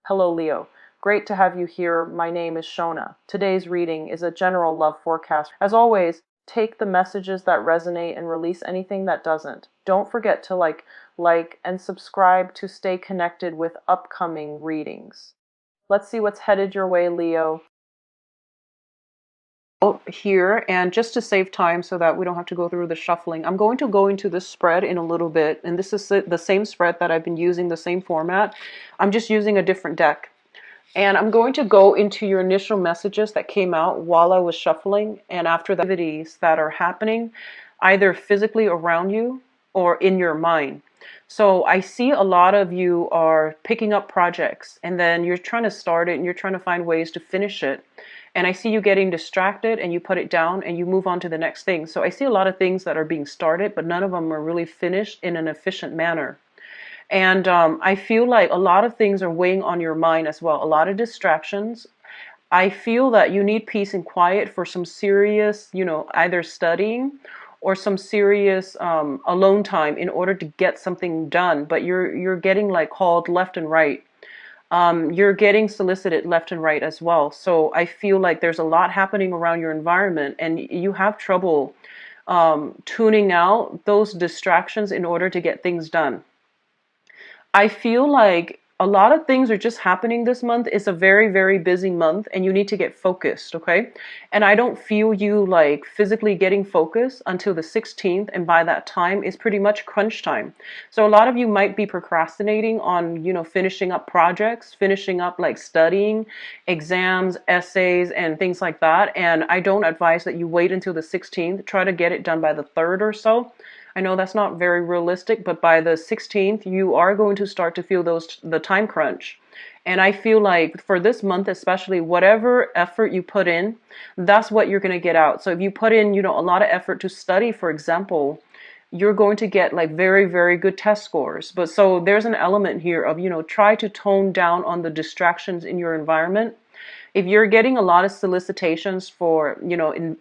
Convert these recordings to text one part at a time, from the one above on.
Hello, Leo. Great to have you here. My name is Shona. Today's reading is a general love forecast. As always, take the messages that resonate and release anything that doesn't. Don't forget to like, and subscribe to stay connected with upcoming readings. Let's see what's headed your way, Leo. Here, and just to save time so that we don't have to go through the shuffling, I'm going to go into this spread in a little bit, and this is the same spread that I've been using, the same format. I'm just using a different deck. And I'm going to go into your initial messages that came out while I was shuffling, and after the activities that are happening either physically around you or in your mind. So I see a lot of you are picking up projects, and then you're trying to start it and you're trying to find ways to finish it. And I see you getting distracted and you put it down and you move on to the next thing. So I see a lot of things that are being started, but none of them are really finished in an efficient manner. And I feel like a lot of things are weighing on your mind as well. A lot of distractions. I feel that you need peace and quiet for some serious, either studying or some serious alone time in order to get something done. But you're getting like called left and right. You're getting solicited left and right as well. So I feel like there's a lot happening around your environment, and you have trouble tuning out those distractions in order to get things done. I feel like a lot of things are just happening this month. It's a very, very busy month, and you need to get focused, okay? And I don't feel you like physically getting focused until the 16th, and by that time, it's pretty much crunch time. So a lot of you might be procrastinating on, finishing up projects, finishing up like studying, exams, essays, and things like that. And I don't advise that you wait until the 16th. Try to get it done by the 3rd or so. I know that's not very realistic, but by the 16th, you are going to start to feel the time crunch. And I feel like for this month, especially, whatever effort you put in, that's what you're going to get out. So if you put in, a lot of effort to study, for example, you're going to get like very, very good test scores. But so there's an element here of, try to tone down on the distractions in your environment. If you're getting a lot of solicitations for,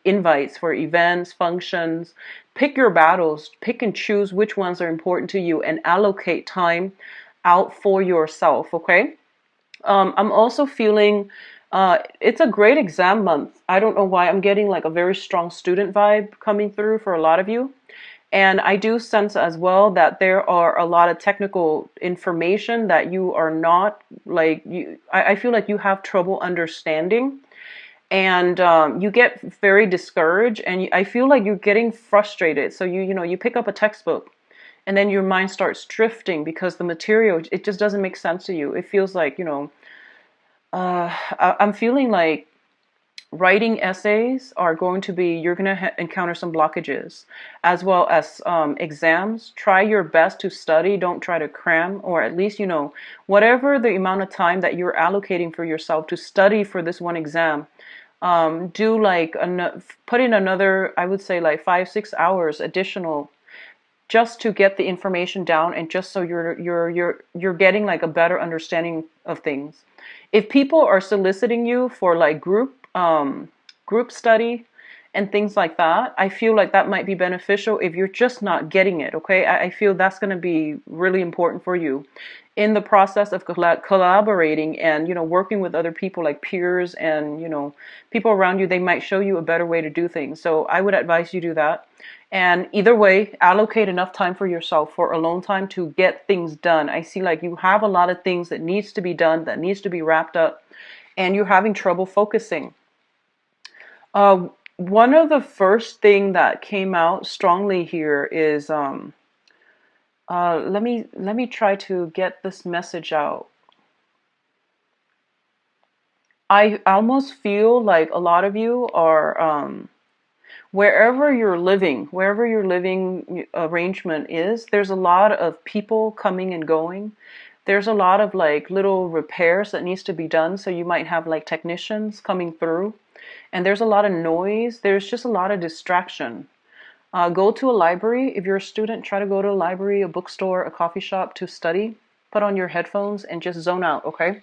invites for events, functions, pick your battles, pick and choose which ones are important to you and allocate time out for yourself, okay? I'm also feeling it's a great exam month. I don't know why I'm getting like a very strong student vibe coming through for a lot of you. And I do sense as well that there are a lot of technical information that you are not like I feel like you have trouble understanding, and you get very discouraged, and I feel like you're getting frustrated. So you pick up a textbook, and then your mind starts drifting because the material, it just doesn't make sense to you. It feels like I'm feeling like writing essays are going to be, you're going to encounter some blockages, as well as exams. Try your best to study. Don't try to cram, or at least, whatever the amount of time that you're allocating for yourself to study for this one exam. Do like, put in another, I would say like 5-6 hours additional just to get the information down, and just so you're getting like a better understanding of things. If people are soliciting you for like group study and things like that, I feel like that might be beneficial if you're just not getting it, okay? I feel that's going to be really important for you in the process of collaborating and, working with other people like peers and, people around you. They might show you a better way to do things. So I would advise you do that. And either way, allocate enough time for yourself, for alone time, to get things done. I see like you have a lot of things that needs to be done, that needs to be wrapped up, and you're having trouble focusing. One of the first thing that came out strongly here is let me try to get this message out. I almost feel like a lot of you are wherever your living arrangement is, there's a lot of people coming and going. There's a lot of like little repairs that needs to be done. So you might have like technicians coming through, and there's a lot of noise. There's just a lot of distraction. Go to a library. If you're a student, try to go to a library, a bookstore, a coffee shop to study. Put on your headphones and just zone out, okay?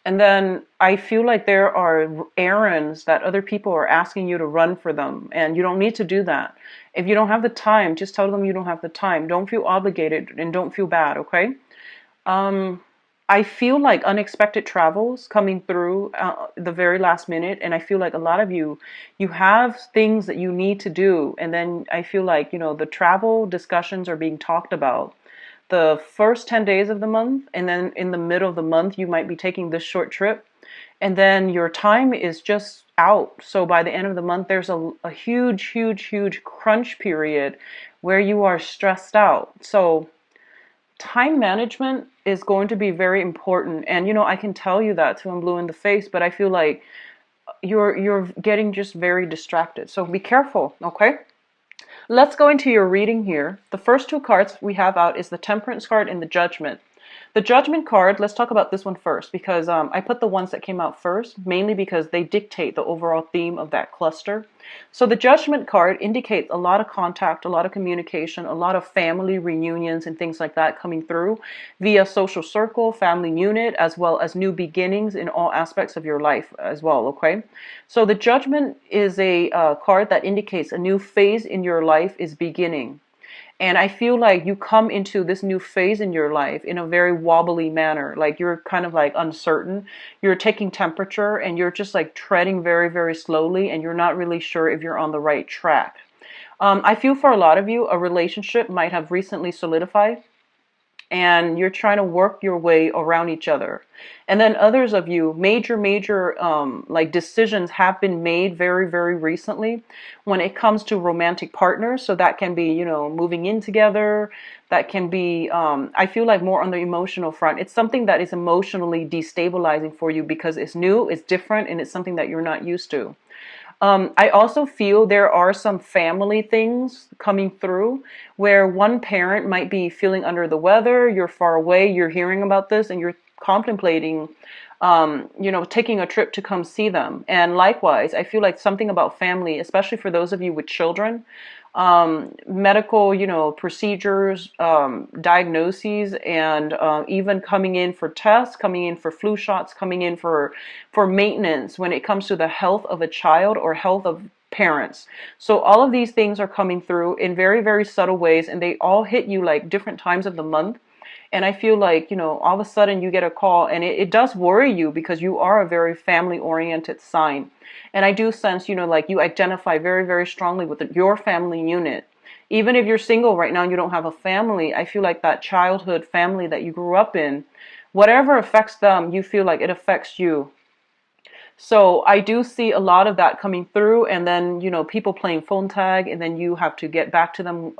And then I feel like there are errands that other people are asking you to run for them, and you don't need to do that. If you don't have the time, just tell them you don't have the time. Don't feel obligated and don't feel bad, okay? I I feel like unexpected travels coming through the very last minute, and I feel like a lot of you have things that you need to do, and then I feel like, the travel discussions are being talked about the first 10 days of the month, and then in the middle of the month you might be taking this short trip, and then your time is just out. So by the end of the month there's a huge, huge, huge crunch period where you are stressed out. So time management is going to be very important, and I can tell you that till I'm blue in the face, but I feel like you're getting just very distracted, so be careful. Okay, let's go into your reading here. The first two cards we have out is the Temperance card and the Judgment. The Judgment card, let's talk about this one first, because I put the ones that came out first, mainly because they dictate the overall theme of that cluster. So the Judgment card indicates a lot of contact, a lot of communication, a lot of family reunions and things like that coming through via social circle, family unit, as well as new beginnings in all aspects of your life as well, okay? So the Judgment is a card that indicates a new phase in your life is beginning. And I feel like you come into this new phase in your life in a very wobbly manner. Like you're kind of like uncertain. You're taking temperature and you're just like treading very, very slowly, and you're not really sure if you're on the right track. I feel for a lot of you, a relationship might have recently solidified, and you're trying to work your way around each other. And then others of you, major like decisions have been made very, very recently when it comes to romantic partners. So that can be, moving in together. That can be, I feel like more on the emotional front. It's something that is emotionally destabilizing for you because it's new, it's different, and it's something that you're not used to. I also feel there are some family things coming through where one parent might be feeling under the weather, you're far away, you're hearing about this, and you're contemplating, taking a trip to come see them. And likewise, I feel like something about family, especially for those of you with children, medical, procedures, diagnoses, and even coming in for tests, coming in for flu shots, coming in for maintenance when it comes to the health of a child or health of parents. So all of these things are coming through in very, very subtle ways, and they all hit you like different times of the month. And I feel like, all of a sudden you get a call, and it does worry you because you are a very family oriented sign. And I do sense, like you identify very, very strongly with your family unit. Even if you're single right now and you don't have a family, I feel like that childhood family that you grew up in, whatever affects them, you feel like it affects you. So I do see a lot of that coming through, and then, people playing phone tag, and then you have to get back to them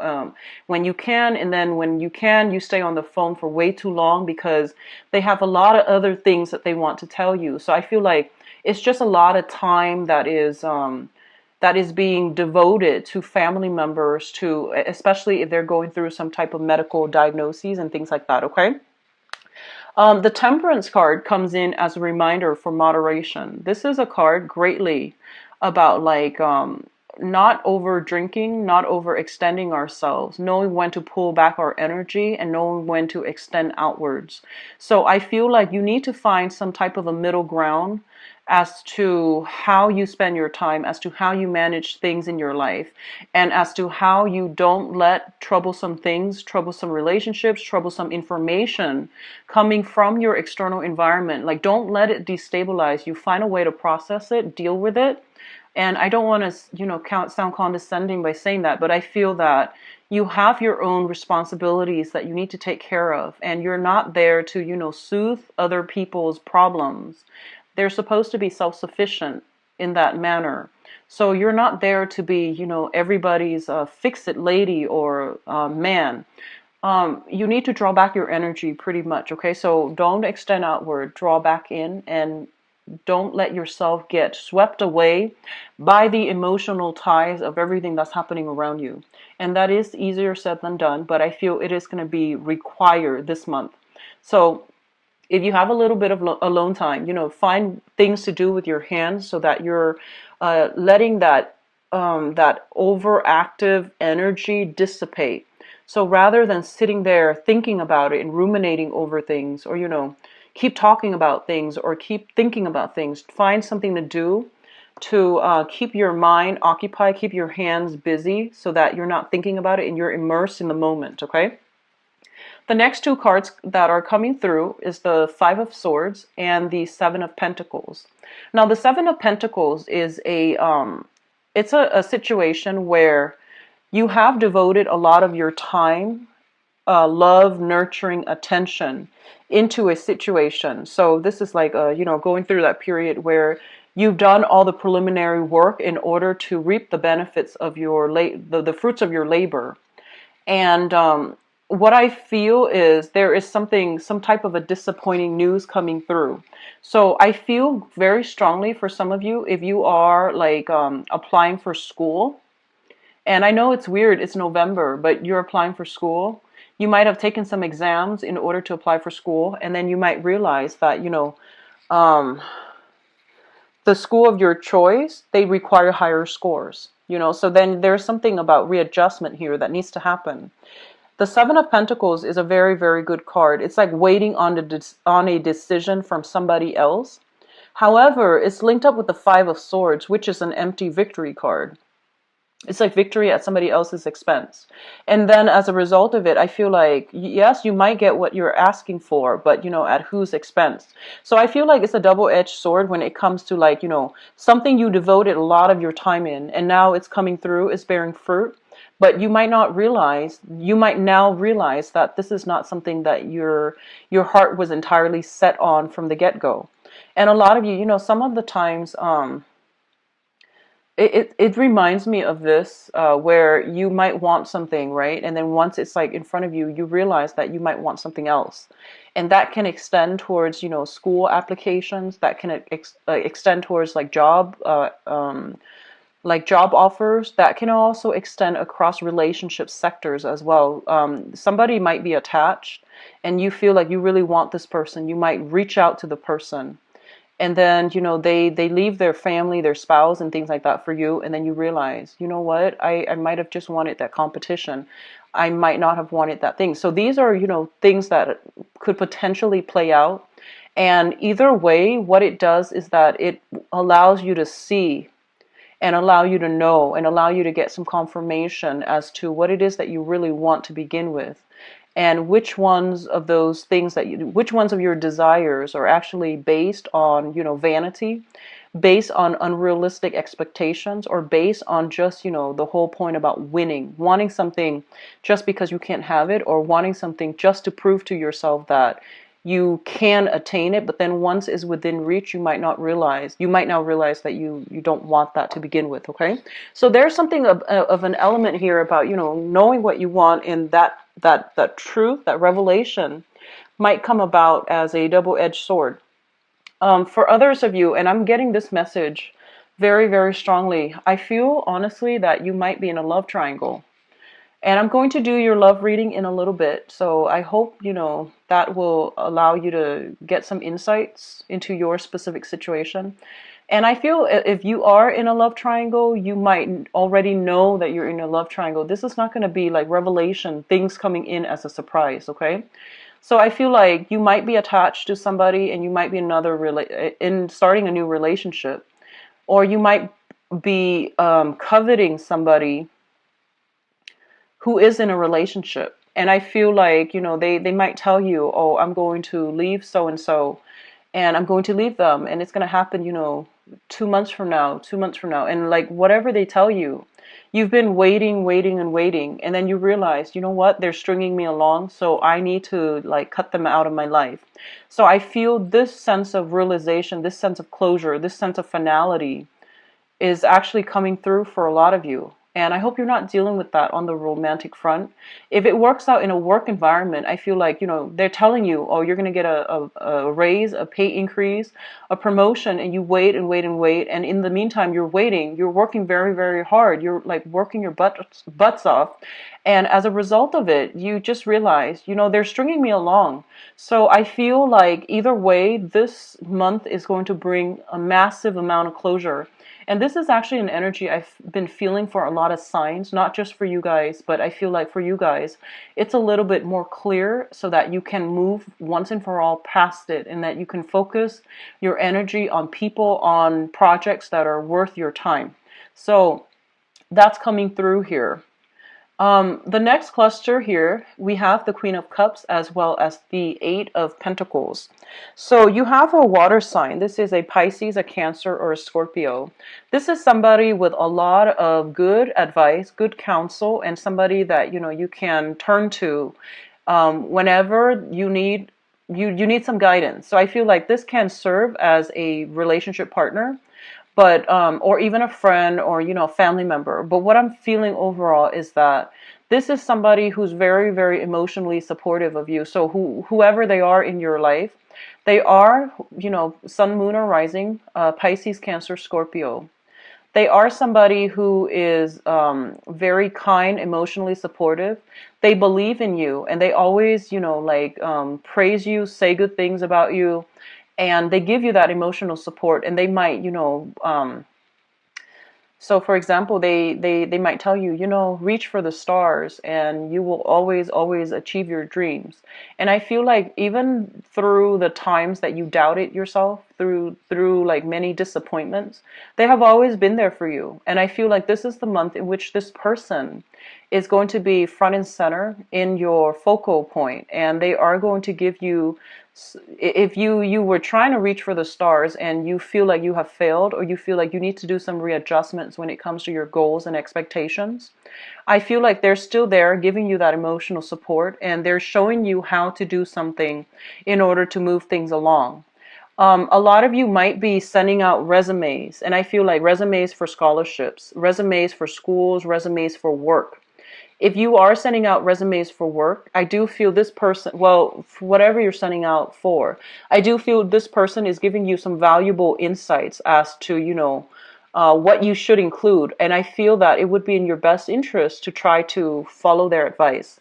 when you can, and then when you can, you stay on the phone for way too long because they have a lot of other things that they want to tell you. So I feel like it's just a lot of time that is being devoted to family members, to especially if they're going through some type of medical diagnoses and things like that, okay? The Temperance card comes in as a reminder for moderation. This is a card greatly about like not over drinking, not overextending ourselves, knowing when to pull back our energy and knowing when to extend outwards. So I feel like you need to find some type of a middle ground as to how you spend your time, as to how you manage things in your life, and as to how you don't let troublesome things, troublesome relationships, troublesome information coming from your external environment, like don't let it destabilize you. Find a way to process it, deal with it. And I don't want to, sound condescending by saying that, but I feel that you have your own responsibilities that you need to take care of, and you're not there to, soothe other people's problems. They're supposed to be self-sufficient in that manner. So you're not there to be, everybody's fix-it lady or man. You need to draw back your energy pretty much, okay? So don't extend outward, draw back in, and don't let yourself get swept away by the emotional ties of everything that's happening around you. And that is easier said than done, but I feel it is going to be required this month. So if you have a little bit of alone time, find things to do with your hands so that you're letting that overactive energy dissipate. So rather than sitting there thinking about it and ruminating over things, or keep talking about things or keep thinking about things, find something to do to keep your mind occupied, keep your hands busy so that you're not thinking about it and you're immersed in the moment, okay? The next two cards that are coming through is the Five of Swords and the Seven of Pentacles. Now, the Seven of Pentacles is it's a situation where you have devoted a lot of your time, love, nurturing, attention into a situation. So this is like, going through that period where you've done all the preliminary work in order to reap the benefits of your the fruits of your labor. And what I feel is there is some type of a disappointing news coming through. So I feel very strongly for some of you, if you are like applying for school, and I know it's weird, it's November, but you're applying for school. You might have taken some exams in order to apply for school, and then you might realize that, um, the school of your choice, they require higher scores. So then there's something about readjustment here that needs to happen. The Seven of Pentacles is a very, very good card. It's like waiting on a decision from somebody else. However, it's linked up with the Five of Swords, which is an empty victory card. It's like victory at somebody else's expense. And then as a result of it, I feel like, yes, you might get what you're asking for, but, at whose expense? So I feel like it's a double-edged sword when it comes to like, something you devoted a lot of your time in, and now it's coming through, it's bearing fruit. But you might now realize that this is not something that your heart was entirely set on from the get-go. And a lot of you, some of the times, it reminds me of this, where you might want something, right? And then once it's like in front of you, you realize that you might want something else. And that can extend towards, school applications. That can extend towards like job offers. That can also extend across relationship sectors as well. Somebody might be attached and you feel like you really want this person. You might reach out to the person. And then, they leave their family, their spouse, and things like that for you. And then you realize, you know what? I might have just wanted that competition. I might not have wanted that thing. So these are, things that could potentially play out. And either way, what it does is that it allows you to see and allow you to know and allow you to get some confirmation as to what it is that you really want to begin with. And which ones of those things which ones of your desires are actually based on, vanity, based on unrealistic expectations, or based on just, the whole point about winning, wanting something just because you can't have it, or wanting something just to prove to yourself that you can attain it, but then once it's within reach, you might now realize that you don't want that to begin with. Okay, so there's something of an element here about, knowing what you want, and that truth, that revelation might come about as a double-edged sword. For others of you, and I'm getting this message very, very strongly, I feel honestly that you might be in a love triangle. And I'm going to do your love reading in a little bit. So I hope, that will allow you to get some insights into your specific situation. And I feel if you are in a love triangle, you might already know that you're in a love triangle. This is not going to be like revelation, things coming in as a surprise, okay? So I feel like you might be attached to somebody, and you might be in starting a new relationship. Or you might be coveting somebody who is in a relationship. And I feel like, they might tell you, oh, I'm going to leave so-and-so, and I'm going to leave them, and it's going to happen, 2 months from now. And like whatever they tell you, you've been waiting, and waiting. And then you realize, you know what, they're stringing me along, so I need to like cut them out of my life. So I feel this sense of realization, this sense of closure, this sense of finality is actually coming through for a lot of you. And I hope you're not dealing with that on the romantic front. If it works out in a work environment, I feel like, they're telling you, oh, you're going to get a raise, a pay increase, a promotion, and you wait and wait and wait. And in the meantime, you're waiting. You're working very, very hard. You're like working your butts off. And as a result of it, you just realize, they're stringing me along. So I feel like either way, this month is going to bring a massive amount of closure. And this is actually an energy I've been feeling for a lot of signs, not just for you guys, but I feel like for you guys, it's a little bit more clear so that you can move once and for all past it, and that you can focus your energy on people, on projects that are worth your time. So that's coming through here. The next cluster here, we have the Queen of Cups as well as the Eight of Pentacles. So you have a water sign. This is a Pisces, a Cancer, or a Scorpio. This is somebody with a lot of good advice, good counsel, and somebody that you can turn to whenever you need some guidance. So I feel like this can serve as a relationship partner, but or even a friend or a family member. But what I'm feeling overall is that this is somebody who's very, very emotionally supportive of you. So whoever they are in your life, they are sun, moon, or rising, Pisces, Cancer, Scorpio. They are somebody who is very kind, emotionally supportive. They believe in you, and they always like praise you, say good things about you, and they give you that emotional support. And they might so for example, they might tell you, reach for the stars and you will always, always achieve your dreams. And I feel like even through the times that you doubted yourself, through like many disappointments, they have always been there for you. And I feel like this is the month in which this person is going to be front and center in your focal point, and they are going to give you, if you were trying to reach for the stars and you feel like you have failed, or you feel like you need to do some readjustments when it comes to your goals and expectations, I feel like they're still there giving you that emotional support, and they're showing you how to do something in order to move things along. A lot of you might be sending out resumes, and I feel like resumes for scholarships, resumes for schools, resumes for work. If you are sending out resumes for work, I do feel this person, well, for whatever you're sending out for, I do feel this person is giving you some valuable insights as to, what you should include. And I feel that it would be in your best interest to try to follow their advice.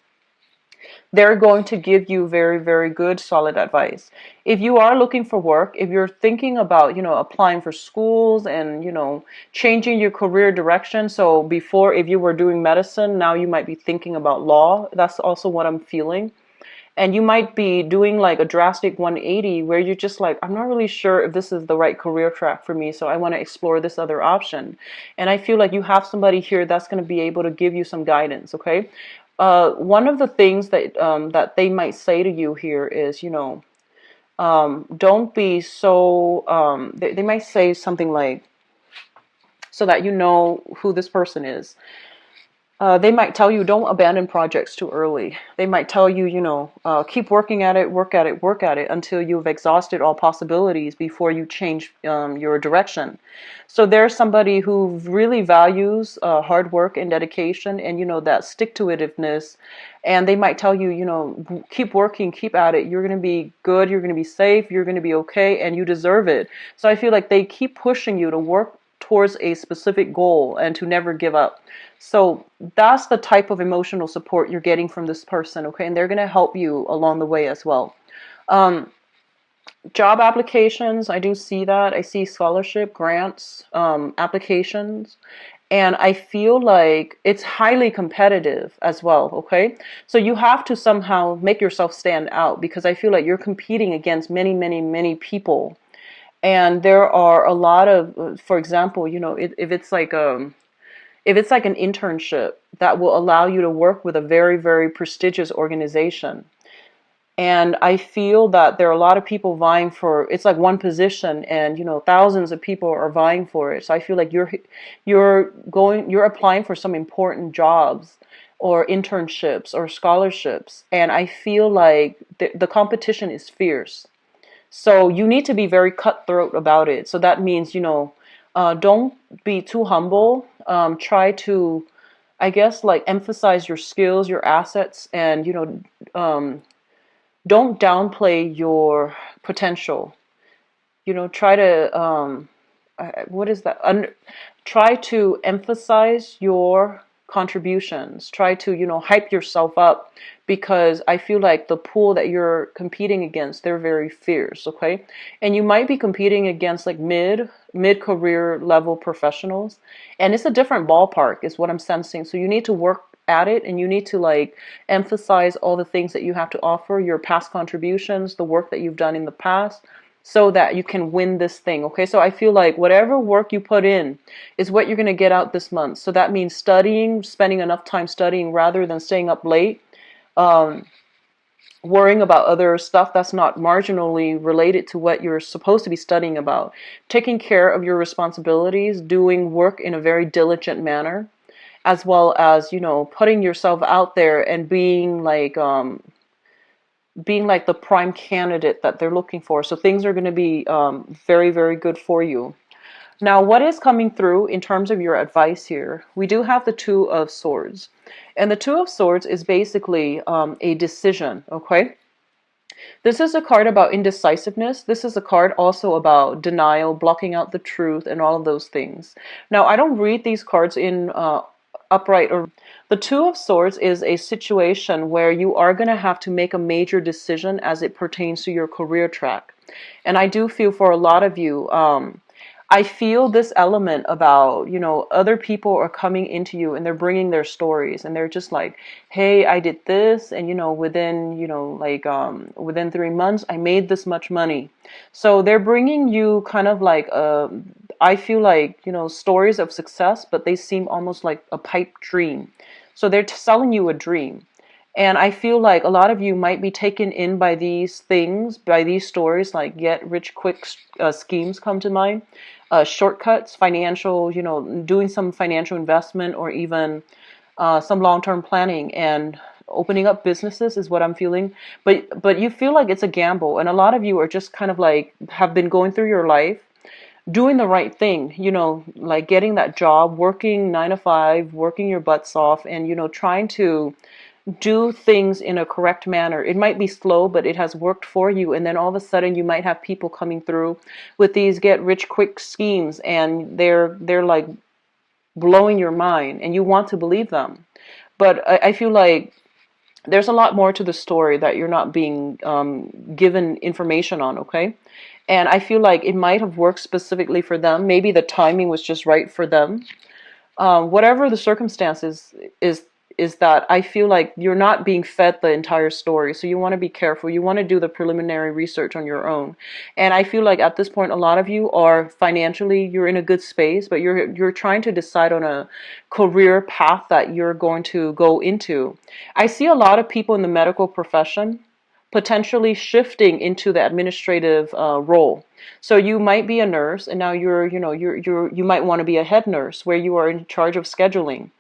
They're going to give you very, very good, solid advice. If you are looking for work, if you're thinking about, applying for schools and, changing your career direction. So before, if you were doing medicine, now you might be thinking about law. That's also what I'm feeling. And you might be doing like a drastic 180 where you're just like, I'm not really sure if this is the right career track for me, so I want to explore this other option. And I feel like you have somebody here that's going to be able to give you some guidance, okay? One of the things that they might say to you here is, don't be so, they might say something like, so that you know who this person is. They might tell you don't abandon projects too early. They might tell you, keep working at it, work at it, work at it until you've exhausted all possibilities before you change your direction. So there's somebody who really values hard work and dedication and, that stick-to-itiveness. And they might tell you, keep working, keep at it. You're going to be good. You're going to be safe. You're going to be okay. And you deserve it. So I feel like they keep pushing you to work towards a specific goal and to never give up. So that's the type of emotional support you're getting from this person, okay? And they're going to help you along the way as well. Job applications, I do see that. I see scholarship, grants, applications. And I feel like it's highly competitive as well, okay? So you have to somehow make yourself stand out, because I feel like you're competing against many, many, many people. And there are a lot of, for example, if it's like an internship that will allow you to work with a very, very prestigious organization. And I feel that there are a lot of people vying for, it's like one position, and thousands of people are vying for it. So I feel like you're applying for some important jobs or internships or scholarships. And I feel like the competition is fierce. So you need to be very cutthroat about it. So that means, don't be too humble. Try to, I guess, like emphasize your skills, your assets, and, don't downplay your potential. Try to, what is that? Try to emphasize your contributions. Try to, hype yourself up, because I feel like the pool that you're competing against, they're very fierce, okay? And you might be competing against like mid-career level professionals, and it's a different ballpark is what I'm sensing. So you need to work at it, and you need to like emphasize all the things that you have to offer, your past contributions, the work that you've done in the past, so that you can win this thing. Okay, so I feel like whatever work you put in is what you're going to get out this month. So that means studying, spending enough time studying rather than staying up late, um, worrying about other stuff that's not marginally related to what you're supposed to be studying about, taking care of your responsibilities, doing work in a very diligent manner, as well as, putting yourself out there and being like the prime candidate that they're looking for. So things are going to be very, very good for you. Now, what is coming through in terms of your advice here? We do have the Two of Swords. And the Two of Swords is basically a decision, okay? This is a card about indecisiveness. This is a card also about denial, blocking out the truth, and all of those things. Now, I don't read these cards in upright or. The Two of Swords is a situation where you are going to have to make a major decision as it pertains to your career track. And I do feel for a lot of you, I feel this element about, other people are coming into you and they're bringing their stories and they're just like, hey, I did this. And, within 3 months, I made this much money. So they're bringing you kind of like, I feel like, stories of success, but they seem almost like a pipe dream. So they're selling you a dream. And I feel like a lot of you might be taken in by these things, by these stories, like get rich quick schemes come to mind, shortcuts, financial, doing some financial investment or even some long-term planning and opening up businesses is what I'm feeling. But you feel like it's a gamble. And a lot of you are just kind of like have been going through your life doing the right thing, like getting that job, working 9 to 5, working your butts off and, trying to do things in a correct manner. It might be slow, but it has worked for you. And then all of a sudden you might have people coming through with these get rich quick schemes and they're like blowing your mind and you want to believe them. But I feel like there's a lot more to the story that you're not being given information on, okay? And I feel like it might have worked specifically for them. Maybe the timing was just right for them. Whatever the circumstances is that I feel like you're not being fed the entire story. So you want to be careful. You want to do the preliminary research on your own. And I feel like at this point, a lot of you are financially, you're in a good space, but you're trying to decide on a career path that you're going to go into. I see a lot of people in the medical profession potentially shifting into the administrative role. So you might be a nurse, and now you might want to be a head nurse where you are in charge of scheduling.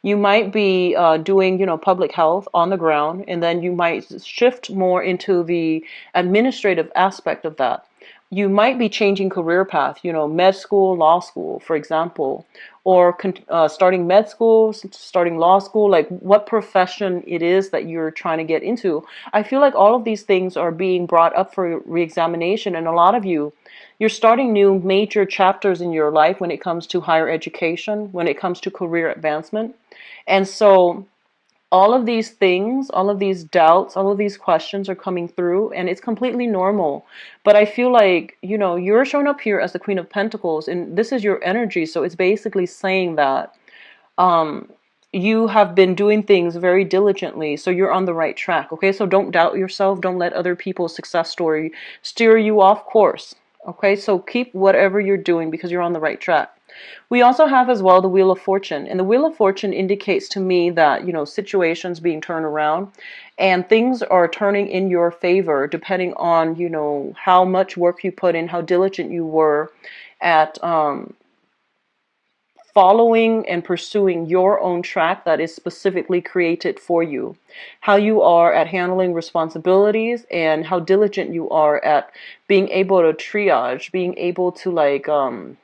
You might be doing, public health on the ground, and then you might shift more into the administrative aspect of that. You might be changing career path, med school, law school, for example, or starting med school, starting law school, like what profession it is that you're trying to get into. I feel like all of these things are being brought up for reexamination, and a lot of you, you're starting new major chapters in your life when it comes to higher education, when it comes to career advancement. And so all of these things, all of these doubts, all of these questions are coming through, and it's completely normal. But I feel like, you're showing up here as the Queen of Pentacles, and this is your energy. So it's basically saying that you have been doing things very diligently, so you're on the right track. Okay, so don't doubt yourself. Don't let other people's success story steer you off course. Okay, so keep whatever you're doing because you're on the right track. We also have as well the Wheel of Fortune. And the Wheel of Fortune indicates to me that, situations being turned around and things are turning in your favor depending on, how much work you put in, how diligent you were at following and pursuing your own track that is specifically created for you. How you are at handling responsibilities and how diligent you are at being able to triage, being able to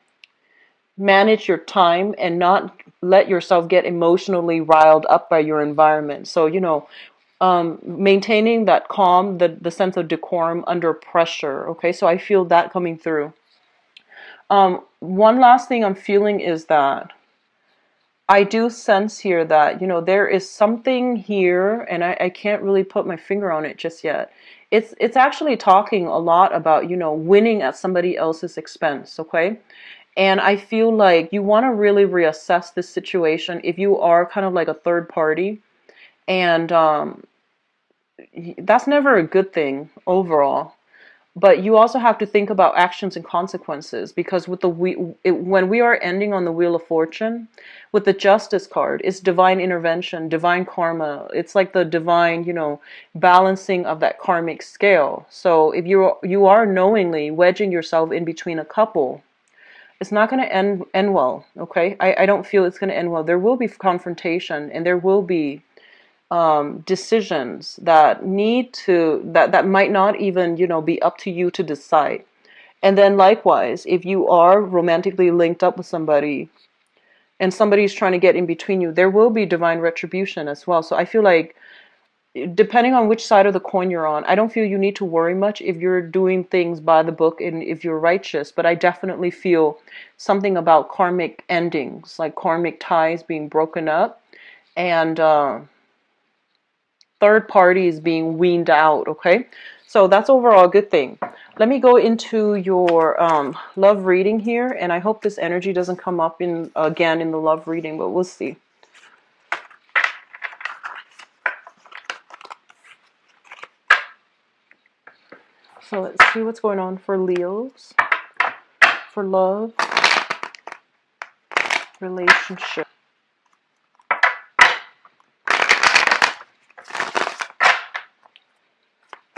manage your time and not let yourself get emotionally riled up by your environment. So, maintaining that calm, the sense of decorum under pressure. Okay, so I feel that coming through. One last thing I'm feeling is that I do sense here that, there is something here, and I can't really put my finger on it just yet. It's actually talking a lot about, winning at somebody else's expense, okay? And I feel like you want to really reassess this situation if you are kind of like a third party. And that's never a good thing overall. But you also have to think about actions and consequences, because with when we are ending on the Wheel of Fortune, with the Justice card, it's divine intervention, divine karma. It's like the divine, balancing of that karmic scale. So if you are knowingly wedging yourself in between a couple, it's not going to end well. Okay, I don't feel it's going to end well. There will be confrontation, and there will be decisions that that might not even be up to you to decide. And then likewise, if you are romantically linked up with somebody and somebody's trying to get in between you, there will be divine retribution as well. So I feel like, depending on which side of the coin you're on, I don't feel you need to worry much if you're doing things by the book and if you're righteous. But I definitely feel something about karmic endings, like karmic ties being broken up, and third parties being weaned out. Okay, so that's overall a good thing. Let me go into your love reading here, and I hope this energy doesn't come up again in the love reading, but we'll see. So let's see what's going on for Leos, for love, relationship.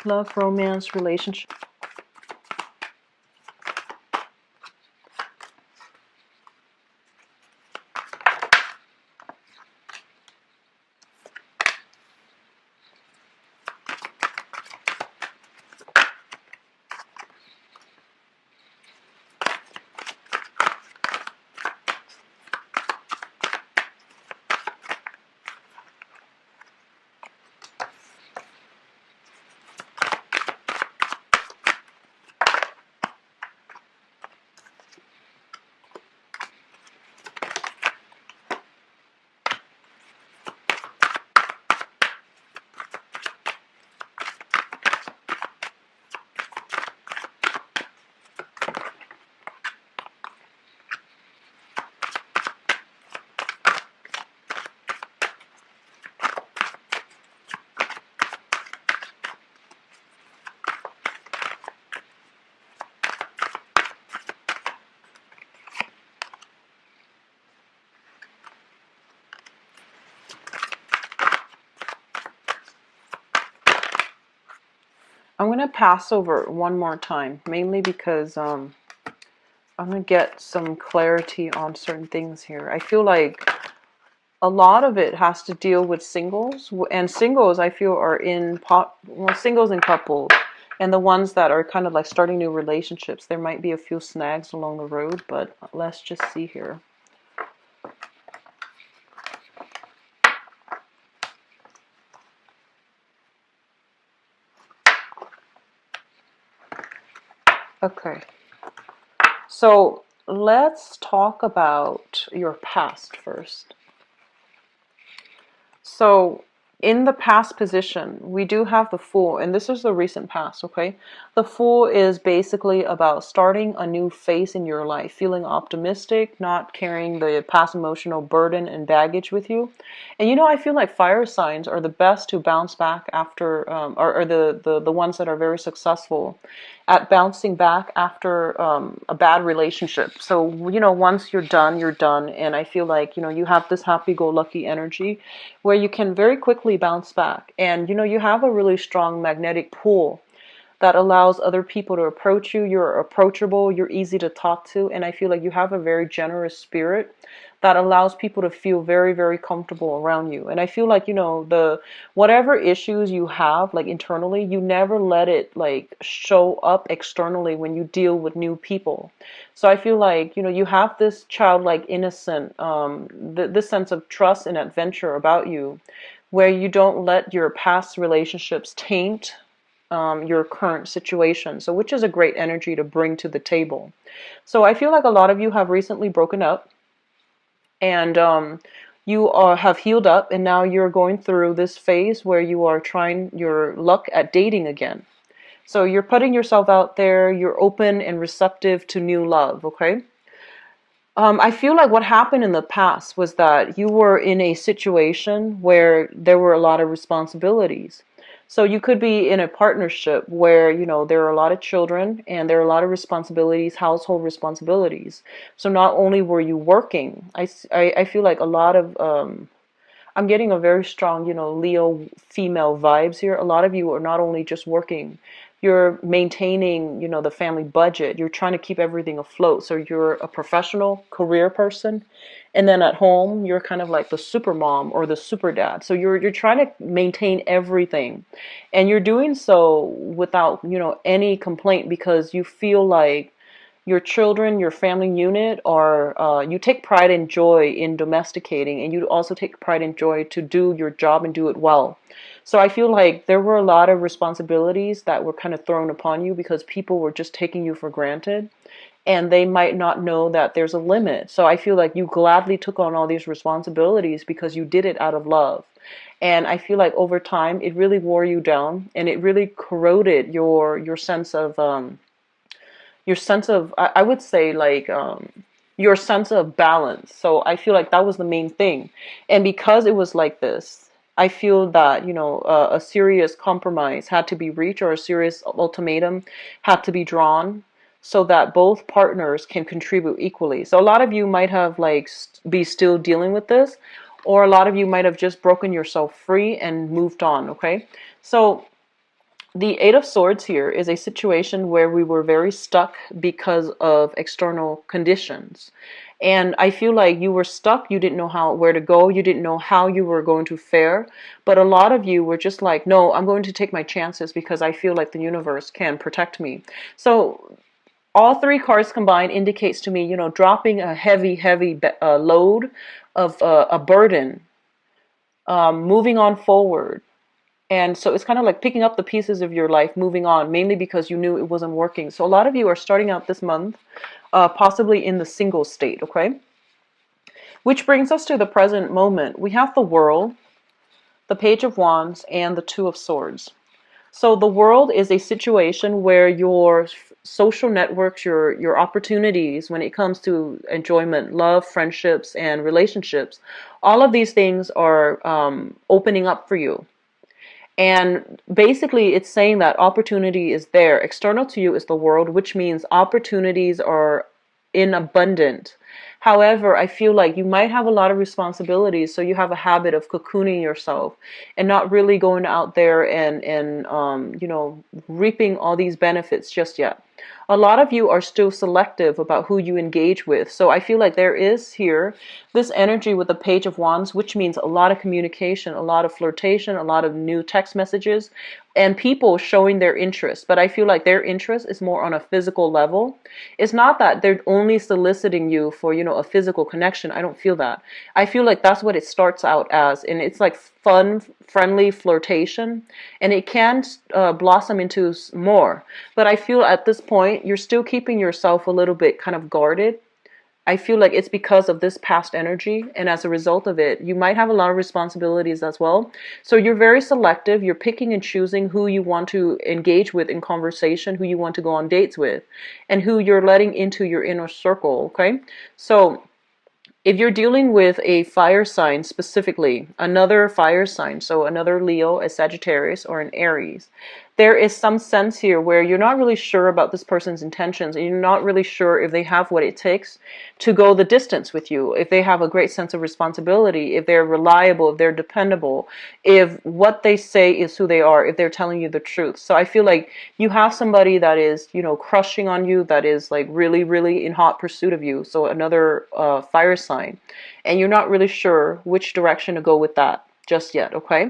Love, romance, relationship. I'm going to pass over one more time, mainly because I'm going to get some clarity on certain things here. I feel like a lot of it has to deal with singles, and singles I feel are singles and couples, and the ones that are kind of like starting new relationships. There might be a few snags along the road, but let's just see here. Okay, so let's talk about your past first. So in the past position, we do have the Fool, and this is the recent past, okay? The Fool is basically about starting a new phase in your life, feeling optimistic, not carrying the past emotional burden and baggage with you. And I feel like fire signs are the best to bounce back after, or the ones that are very successful at bouncing back after a bad relationship. So, once you're done, you're done. And I feel like, you have this happy-go-lucky energy where you can very quickly bounce back. And, you have a really strong magnetic pull that allows other people to approach you. You're approachable, you're easy to talk to, and I feel like you have a very generous spirit that allows people to feel very, very comfortable around you. And I feel like, the whatever issues you have, like internally, you never let it like show up externally when you deal with new people. So I feel like, you have this childlike innocent, this sense of trust and adventure about you, where you don't let your past relationships taint your current situation. So which is a great energy to bring to the table. So I feel like a lot of you have recently broken up, and you have healed up, and now you're going through this phase where you are trying your luck at dating again. So you're putting yourself out there, you're open and receptive to new love, okay? I feel like what happened in the past was that you were in a situation where there were a lot of responsibilities. So you could be in a partnership where, there are a lot of children and there are a lot of responsibilities, household responsibilities. So not only were you working, I feel like a lot of, I'm getting a very strong, Leo female vibes here. A lot of you are not only just working, you're maintaining, the family budget. You're trying to keep everything afloat. So you're a professional career person. And then at home, you're kind of like the super mom or the super dad. So you're trying to maintain everything. And you're doing so without, any complaint because you feel like your children, your family unit, are you take pride and joy in domesticating, and you also take pride and joy to do your job and do it well. So I feel like there were a lot of responsibilities that were kind of thrown upon you because people were just taking you for granted, and they might not know that there's a limit. So I feel like you gladly took on all these responsibilities because you did it out of love. And I feel like over time it really wore you down, and it really corroded your sense of, I would say, like, your sense of balance. So I feel like that was the main thing. And because it was like this, I feel that, a serious compromise had to be reached, or a serious ultimatum had to be drawn, so that both partners can contribute equally. So a lot of you might have like be still dealing with this, or a lot of you might have just broken yourself free and moved on. Okay. So the Eight of Swords here is a situation where we were very stuck because of external conditions. And I feel like you were stuck. You didn't know where to go. You didn't know how you were going to fare. But a lot of you were just like, no, I'm going to take my chances because I feel like the universe can protect me. So all three cards combined indicates to me, dropping a heavy load of a burden, moving on forward. And so it's kind of like picking up the pieces of your life, moving on, mainly because you knew it wasn't working. So a lot of you are starting out this month, possibly in the single state, okay? Which brings us to the present moment. We have the World, the Page of Wands, and the Two of Swords. So the World is a situation where your social networks, your opportunities when it comes to enjoyment, love, friendships, and relationships, all of these things are opening up for you. And basically, it's saying that opportunity is there. External to you is the World, which means opportunities are in abundant. However, I feel like you might have a lot of responsibilities, so you have a habit of cocooning yourself and not really going out there and reaping all these benefits just yet. A lot of you are still selective about who you engage with. So I feel like there is here this energy with the Page of Wands, which means a lot of communication, a lot of flirtation, a lot of new text messages, and people showing their interest. But I feel like their interest is more on a physical level. It's not that they're only soliciting you for, a physical connection. I don't feel that. I feel like that's what it starts out as. And it's like fun, friendly flirtation. And it can blossom into more. But I feel at this point, you're still keeping yourself a little bit kind of guarded. I feel like it's because of this past energy, and as a result of it, you might have a lot of responsibilities as well. So you're very selective. You're picking and choosing who you want to engage with in conversation, who you want to go on dates with, and who you're letting into your inner circle, okay? So if you're dealing with a fire sign specifically, another fire sign, so another Leo, a Sagittarius, or an Aries, there is some sense here where you're not really sure about this person's intentions, and you're not really sure if they have what it takes to go the distance with you, if they have a great sense of responsibility, if they're reliable, if they're dependable, if what they say is who they are, if they're telling you the truth. So I feel like you have somebody that is, crushing on you, that is like really, really in hot pursuit of you. So another fire sign, and you're not really sure which direction to go with that just yet, okay?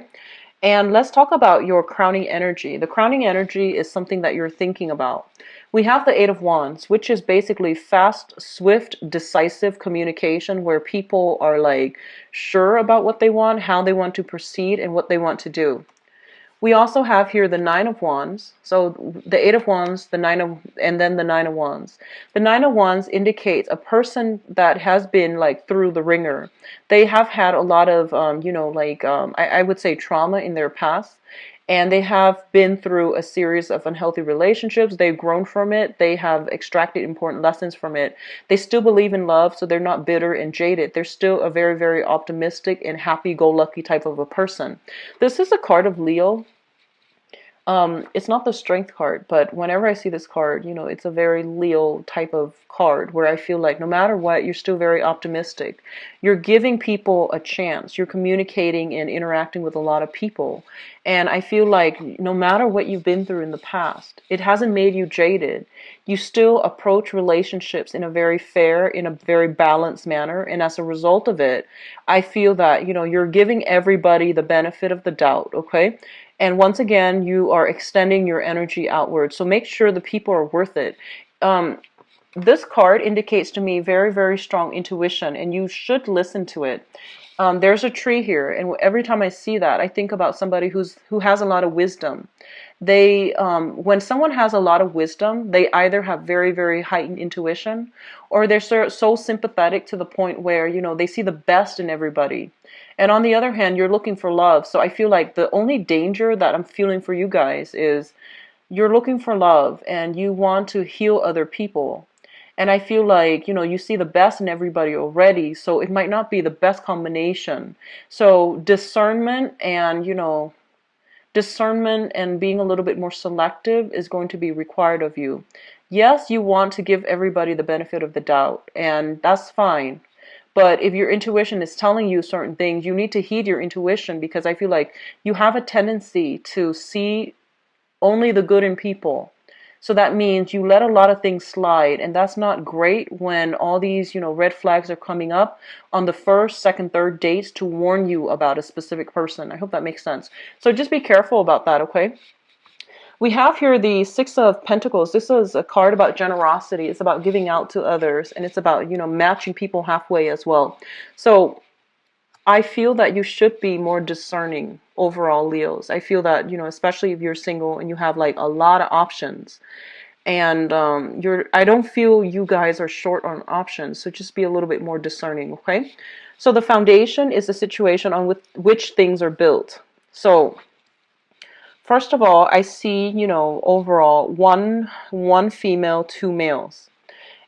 And let's talk about your crowning energy. The crowning energy is something that you're thinking about. We have the Eight of Wands, which is basically fast, swift, decisive communication where people are like sure about what they want, how they want to proceed, and what they want to do. We also have here the Nine of Wands. So the Eight of Wands, and then the Nine of Wands. The Nine of Wands indicates a person that has been like through the ringer. They have had a lot of, I would say trauma in their past. And they have been through a series of unhealthy relationships. They've grown from it. They have extracted important lessons from it. They still believe in love, so they're not bitter and jaded. They're still a very, very optimistic and happy-go-lucky type of a person. This is a card of Leo. It's not the strength card, but whenever I see this card, you know, it's a very Leo type of card where I feel like no matter what, you're still very optimistic. You're giving people a chance. You're communicating and interacting with a lot of people. And I feel like no matter what you've been through in the past, it hasn't made you jaded. You still approach relationships in a very fair, in a very balanced manner. And as a result of it, I feel that, you know, you're giving everybody the benefit of the doubt, okay? And once again, you are extending your energy outward. So make sure the people are worth it. Um, this card indicates to me very, very strong intuition, and you should listen to it. There's a tree here, and every time I see that, I think about somebody who has a lot of wisdom. They, when someone has a lot of wisdom, they either have very, very heightened intuition, or they're so sympathetic to the point where, you know, they see the best in everybody. And on the other hand, you're looking for love. So I feel like the only danger that I'm feeling for you guys is you're looking for love and you want to heal other people. And I feel like, you know, you see the best in everybody already, so it might not be the best combination. So discernment and, you know, discernment and being a little bit more selective is going to be required of you. Yes, you want to give everybody the benefit of the doubt, and that's fine. But if your intuition is telling you certain things, you need to heed your intuition, because I feel like you have a tendency to see only the good in people. So that means you let a lot of things slide, and that's not great when all these, you know, red flags are coming up on the first, second, third dates to warn you about a specific person. I hope that makes sense. So just be careful about that, okay? We have here the Six of Pentacles. This is a card about generosity. It's about giving out to others, and it's about, you know, matching people halfway as well. So I feel that you should be more discerning overall, Leos. I feel that, you know, especially if you're single and you have like a lot of options, and I don't feel you guys are short on options, so just be a little bit more discerning, okay? So the foundation is the situation on which things are built. So first of all, I see, you know, overall one female, two males.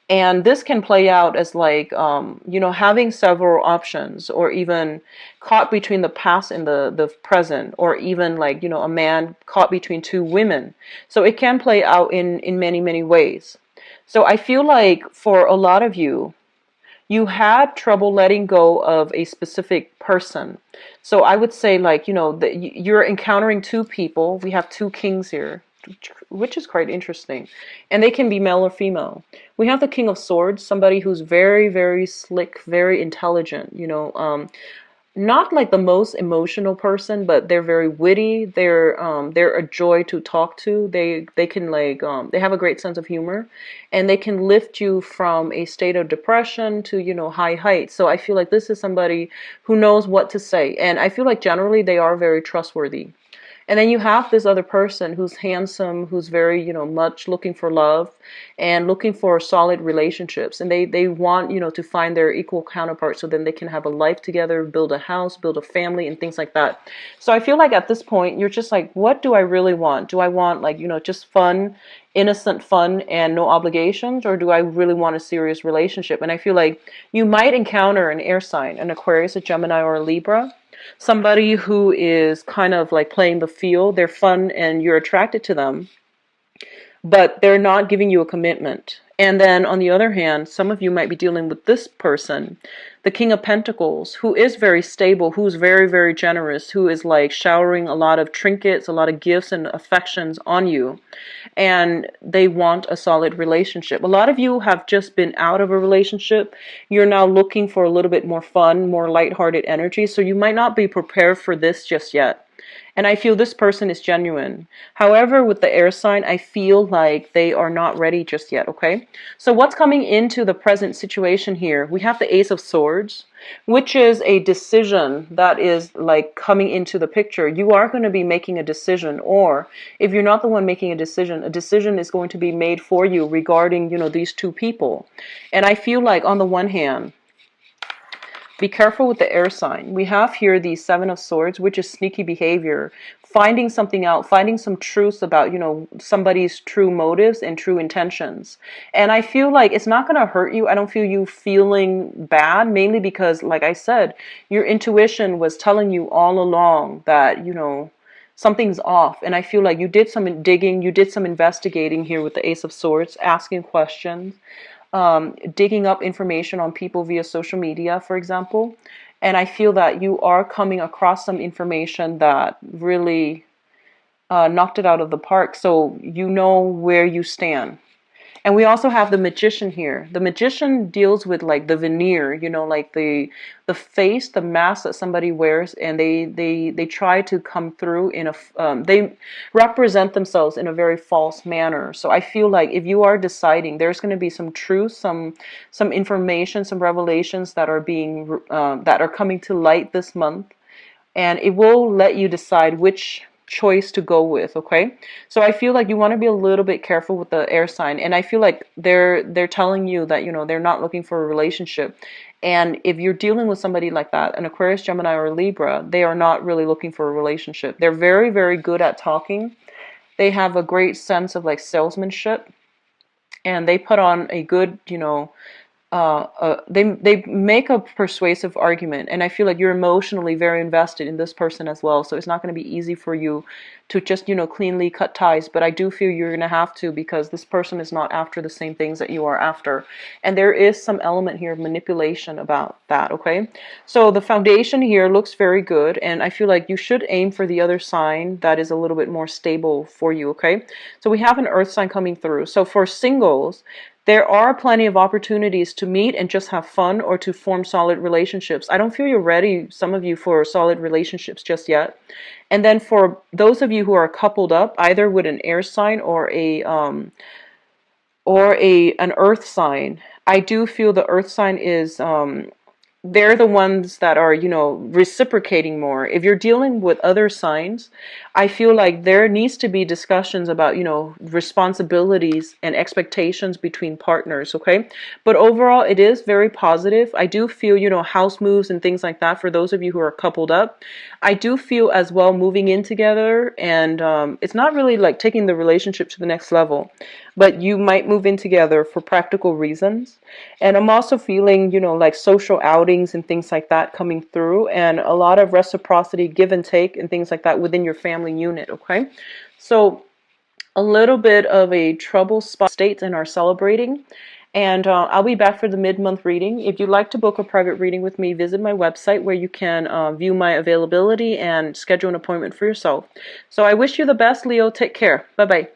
And this can play out as like, you know, having several options, or even caught between the past and the present, or even like, you know, a man caught between two women. So it can play out in many, many ways. So I feel like for a lot of you, you had trouble letting go of a specific person. So I would say, like, you know, that you're encountering two people. We have two kings here, which is quite interesting. And they can be male or female. We have the King of Swords, somebody who's very, very slick, very intelligent, you know, not like the most emotional person, but they're very witty. They're a joy to talk to. They can like they have a great sense of humor, and they can lift you from a state of depression to, you know, high heights. So I feel like this is somebody who knows what to say, and I feel like generally they are very trustworthy. And then you have this other person who's handsome, who's very, you know, much looking for love and looking for solid relationships. And they want, you know, to find their equal counterpart, so then they can have a life together, build a house, build a family, and things like that. So I feel like at this point, you're just like, what do I really want? Do I want, like, you know, just fun, innocent fun and no obligations? Or do I really want a serious relationship? And I feel like you might encounter an air sign, an Aquarius, a Gemini, or a Libra. Somebody who is kind of like playing the field. They're fun and you're attracted to them, but they're not giving you a commitment. And then on the other hand, some of you might be dealing with this person, the King of Pentacles, who is very stable, who's very, very generous, who is like showering a lot of trinkets, a lot of gifts and affections on you. And they want a solid relationship. A lot of you have just been out of a relationship. You're now looking for a little bit more fun, more lighthearted energy. So you might not be prepared for this just yet. And I feel this person is genuine. However, with the air sign, I feel like they are not ready just yet, okay? So what's coming into the present situation here? We have the Ace of Swords, which is a decision that is like coming into the picture. You are going to be making a decision, or if you're not the one making a decision is going to be made for you regarding, you know, these two people. And I feel like on the one hand, be careful with the air sign. We have here the Seven of Swords, which is sneaky behavior, finding something out, finding some truths about, you know, somebody's true motives and true intentions. And I feel like it's not going to hurt you. I don't feel you feeling bad, mainly because, like I said, your intuition was telling you all along that, you know, something's off. And I feel like you did some digging, you did some investigating here with the Ace of Swords, asking questions, digging up information on people via social media, for example. And I feel that you are coming across some information that really knocked it out of the park. So you know where you stand. And we also have the Magician here. The Magician deals with like the veneer, you know, like the face, the mask that somebody wears, and they try to come through in a they represent themselves in a very false manner. So I feel like if you are deciding, there's going to be some truth, some information, some revelations that are being that are coming to light this month, and it will let you decide which choice to go with. Okay, so I feel like you want to be a little bit careful with the air sign, and I feel like they're telling you that, you know, they're not looking for a relationship. And if you're dealing with somebody like that, an Aquarius, Gemini, or Libra, they are not really looking for a relationship. They're very, very good at talking. They have a great sense of like salesmanship, and they put on a good, you know, they make a persuasive argument, and I feel like you're emotionally very invested in this person as well. So it's not going to be easy for you to just, you know, cleanly cut ties. But I do feel you're going to have to, because this person is not after the same things that you are after, and there is some element here of manipulation about that. Okay, so the foundation here looks very good, and I feel like you should aim for the other sign that is a little bit more stable for you. Okay, so we have an earth sign coming through. So for singles, there are plenty of opportunities to meet and just have fun, or to form solid relationships. I don't feel you're ready, some of you, for solid relationships just yet. And then for those of you who are coupled up, either with an air sign or an earth sign, I do feel the earth sign is they're the ones that are, you know, reciprocating more. If you're dealing with other signs, I feel like there needs to be discussions about, you know, responsibilities and expectations between partners. Okay, but overall it is very positive. I do feel, you know, house moves and things like that for those of you who are coupled up. I do feel as well moving in together, and it's not really like taking the relationship to the next level, but you might move in together for practical reasons. And I'm also feeling, you know, like social outings and things like that coming through, and a lot of reciprocity, give and take, and things like that within your family unit. Okay, so a little bit of a trouble spot states and are celebrating. And I'll be back for the mid-month reading. If you'd like to book a private reading with me, visit my website where you can view my availability and schedule an appointment for yourself. So I wish you the best, Leo. Take care. Bye-bye.